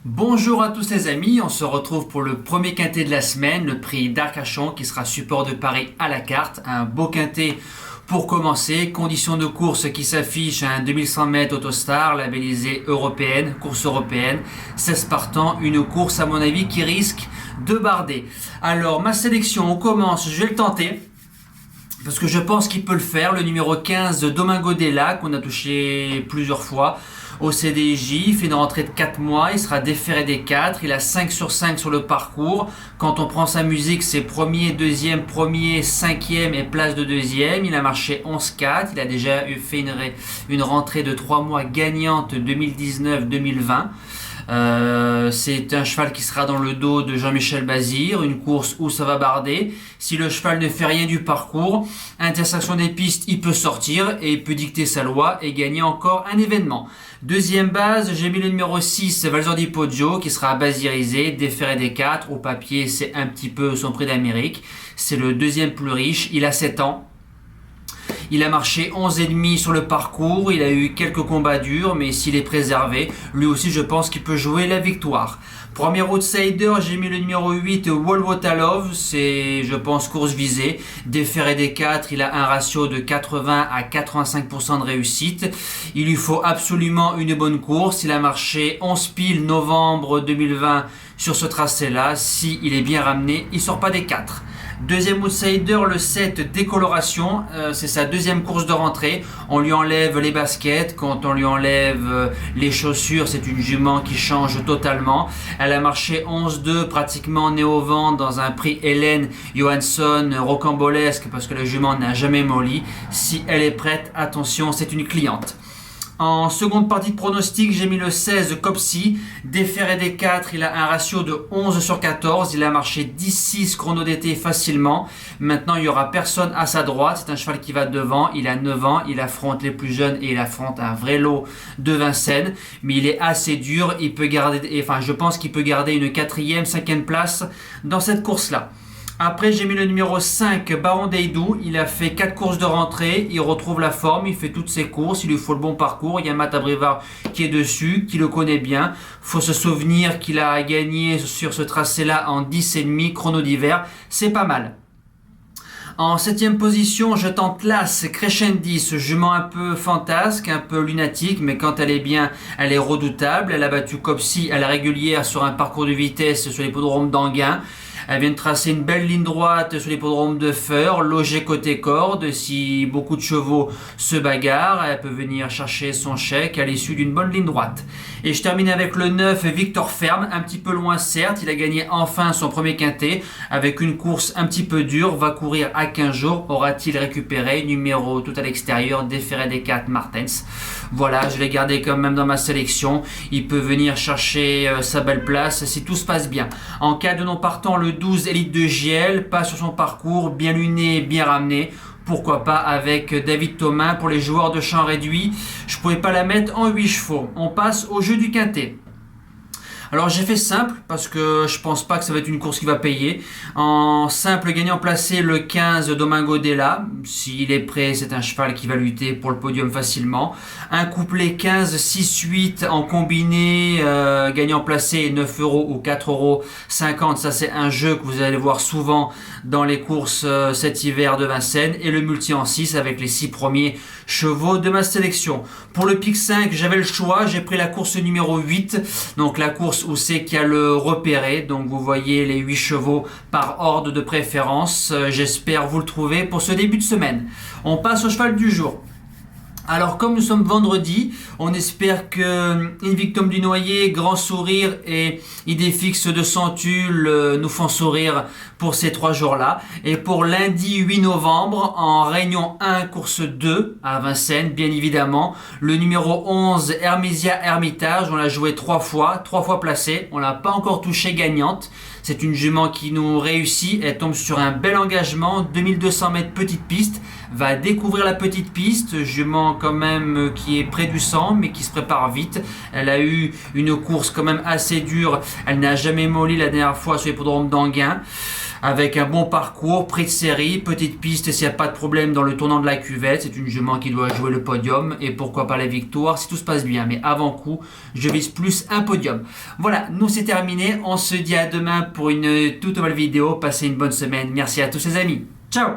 Bonjour à tous les amis, on se retrouve pour le premier quintet de la semaine, le prix d'Arcachon qui sera support de Paris à la carte. Un beau quintet pour commencer, conditions de course qui s'affichent à un 2100 mètres Autostar, labellisée européenne, course européenne, 16 partants, une course à mon avis qui risque de barder. Alors ma sélection, on commence, je vais le tenter. Parce que je pense qu'il peut le faire, le numéro 15 de Domingo Della, qu'on a touché plusieurs fois au CDJ, il fait une rentrée de 4 mois, il sera déféré des 4, il a 5 sur 5 sur le parcours. Quand on prend sa musique, c'est premier, deuxième, premier, cinquième et place de deuxième. Il a marché 11-4, il a déjà fait une rentrée de 3 mois gagnante 2019-2020. C'est un cheval qui sera dans le dos de Jean-Michel Bazir, une course où ça va barder. Si le cheval ne fait rien du parcours, intersection des pistes, il peut sortir et il peut dicter sa loi et gagner encore un événement. Deuxième base, j'ai mis le numéro 6, Valzor di Poggio, qui sera basirisé, déféré des 4. Au papier, c'est un petit peu son prix d'Amérique. C'est le deuxième plus riche, il a 7 ans. Il a marché 11,5 sur le parcours, il a eu quelques combats durs, mais s'il est préservé, lui aussi je pense qu'il peut jouer la victoire. Premier outsider, j'ai mis le numéro 8, Wolwotalov, c'est je pense course visée. Déféré des 4, il a un ratio de 80 à 85% de réussite. Il lui faut absolument une bonne course, il a marché 11 piles novembre 2020 sur ce tracé-là. Si il est bien ramené, il sort pas des 4. Deuxième outsider, le 7, Décoloration, c'est sa deuxième course de rentrée. On lui enlève les baskets, quand on lui enlève les chaussures, c'est une jument qui change totalement. Elle a marché 11-2, pratiquement nez au vent dans un prix Hélène Johansson rocambolesque parce que la jument n'a jamais molli. Si elle est prête, attention, c'est une cliente. En seconde partie de pronostic, j'ai mis le 16 Copsy, déféré des 4, il a un ratio de 11 sur 14, il a marché 10-6 chrono d'été facilement. Maintenant, il n'y aura personne à sa droite, c'est un cheval qui va devant, il a 9 ans, il affronte les plus jeunes et il affronte un vrai lot de Vincennes, mais il est assez dur, je pense qu'il peut garder une 4e, 5e place dans cette course-là. Après, j'ai mis le numéro 5, Baron Deidou. Il a fait 4 courses de rentrée. Il retrouve la forme. Il fait toutes ses courses. Il lui faut le bon parcours. Il y a Matt Abrivard qui est dessus, qui le connaît bien. Faut se souvenir qu'il a gagné sur ce tracé-là en 10,5 chrono d'hiver. C'est pas mal. En 7e position, je tente l'As Crescendis, jument un peu fantasque, un peu lunatique, mais quand elle est bien, elle est redoutable. Elle a battu Copsy à la régulière sur un parcours de vitesse sur l'hippodrome d'Anguin. Elle vient de tracer une belle ligne droite sur l'hippodrome de Feur, logée côté corde. Si beaucoup de chevaux se bagarrent, elle peut venir chercher son chèque à l'issue d'une bonne ligne droite. Et je termine avec le 9, Victor Ferme, un petit peu loin certes. Il a gagné enfin son premier quintet avec une course un petit peu dure. Va courir à 15 jours. Aura-t-il récupéré? Numéro tout à l'extérieur, déféré des 4 Martens. Voilà, je l'ai gardé quand même dans ma sélection. Il peut venir chercher sa belle place si tout se passe bien. En cas de non partant, le 12 Élite de JL, pas sur son parcours, bien luné, bien ramené. Pourquoi pas avec David Thomas pour les joueurs de champ réduit. Je pouvais pas la mettre en 8 chevaux. On passe au jeu du quintet. Alors j'ai fait simple parce que je pense pas que ça va être une course qui va payer. En simple gagnant placé, le 15 Domingo Della. S'il est prêt, c'est un cheval qui va lutter pour le podium facilement. Un couplet 15, 6, 8 en combiné, gagnant placé 9 euros ou 4,50 €. Ça c'est un jeu que vous allez voir souvent dans les courses cet hiver de Vincennes. Et le multi en 6 avec les 6 premiers chevaux de ma sélection. Pour le pic 5, j'avais le choix. J'ai pris la course numéro 8. Donc la course où c'est qu'il y a le repéré. Donc vous voyez les 8 chevaux par ordre de préférence. J'espère vous le trouver pour ce début de semaine. On passe au cheval du jour. Alors comme nous sommes vendredi, on espère que Invictum du Noyer, Grand Sourire et Idée Fixe de Centule nous font sourire pour ces 3 jours-là. Et pour lundi 8 novembre, en Réunion 1, course 2 à Vincennes, bien évidemment, le numéro 11, Hermisia Hermitage, on l'a joué 3 fois placé, on l'a pas encore touché gagnante. C'est une jument qui nous réussit, elle tombe sur un bel engagement, 2200 mètres petite piste, va découvrir la petite piste, jument quand même qui est près du 100 mais qui se prépare vite. Elle a eu une course quand même assez dure, elle n'a jamais molli la dernière fois sur l'hippodrome d'Anguin. avec un bon parcours, prix de série, petite piste s'il n'y a pas de problème dans le tournant de la cuvette. C'est une jument qui doit jouer le podium et pourquoi pas la victoire si tout se passe bien. Mais avant coup, je vise plus un podium. Voilà, nous c'est terminé. On se dit à demain pour une toute nouvelle vidéo. Passez une bonne semaine. Merci à tous les amis. Ciao!